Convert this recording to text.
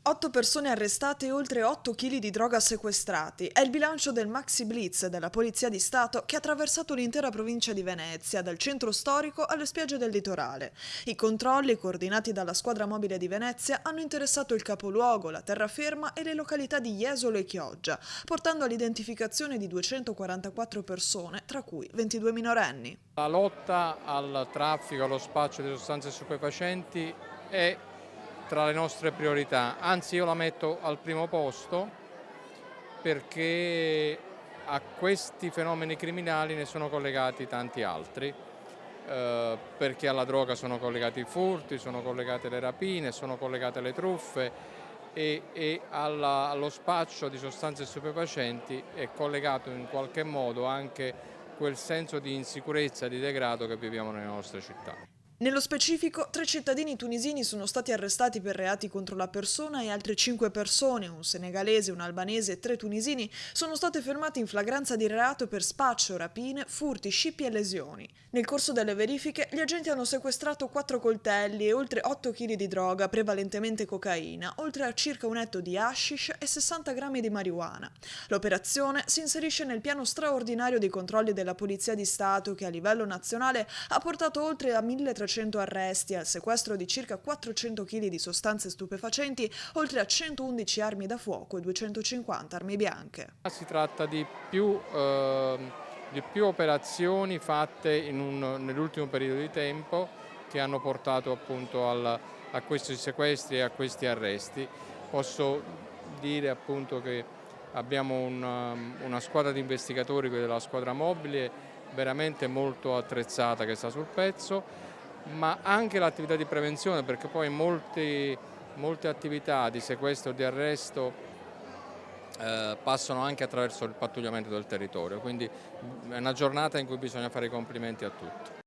8 persone arrestate e oltre 8 kg di droga sequestrati. È il bilancio del Maxi Blitz della Polizia di Stato che ha attraversato l'intera provincia di Venezia, dal centro storico alle spiagge del litorale. I controlli, coordinati dalla squadra mobile di Venezia, hanno interessato il capoluogo, la terraferma e le località di Jesolo e Chioggia, portando all'identificazione di 244 persone, tra cui 22 minorenni. La lotta al traffico, allo spaccio di sostanze stupefacenti è tra le nostre priorità, anzi io la metto al primo posto perché a questi fenomeni criminali ne sono collegati tanti altri, perché alla droga sono collegati i furti, sono collegate le rapine, sono collegate le truffe e allo spaccio di sostanze stupefacenti è collegato in qualche modo anche quel senso di insicurezza e di degrado che viviamo nelle nostre città. Nello specifico, 3 cittadini tunisini sono stati arrestati per reati contro la persona e altre 5 persone, un senegalese, un albanese e 3 tunisini, sono state fermate in flagranza di reato per spaccio, rapine, furti, scippi e lesioni. Nel corso delle verifiche, gli agenti hanno sequestrato 4 coltelli e oltre 8 kg di droga, prevalentemente cocaina, oltre a circa un etto di hashish e 60 grammi di marijuana. L'operazione si inserisce nel piano straordinario di controlli della Polizia di Stato che a livello nazionale ha portato oltre a 1300 arresti, al sequestro di circa 400 kg di sostanze stupefacenti, oltre a 111 armi da fuoco e 250 armi bianche. Si tratta di più operazioni fatte nell'ultimo periodo di tempo che hanno portato appunto a questi sequestri e a questi arresti. Posso dire appunto che abbiamo una squadra di investigatori, quella della squadra mobile, veramente molto attrezzata, che sta sul pezzo, ma anche l'attività di prevenzione, perché poi molte attività di sequestro e di arresto passano anche attraverso il pattugliamento del territorio, quindi è una giornata in cui bisogna fare i complimenti a tutti.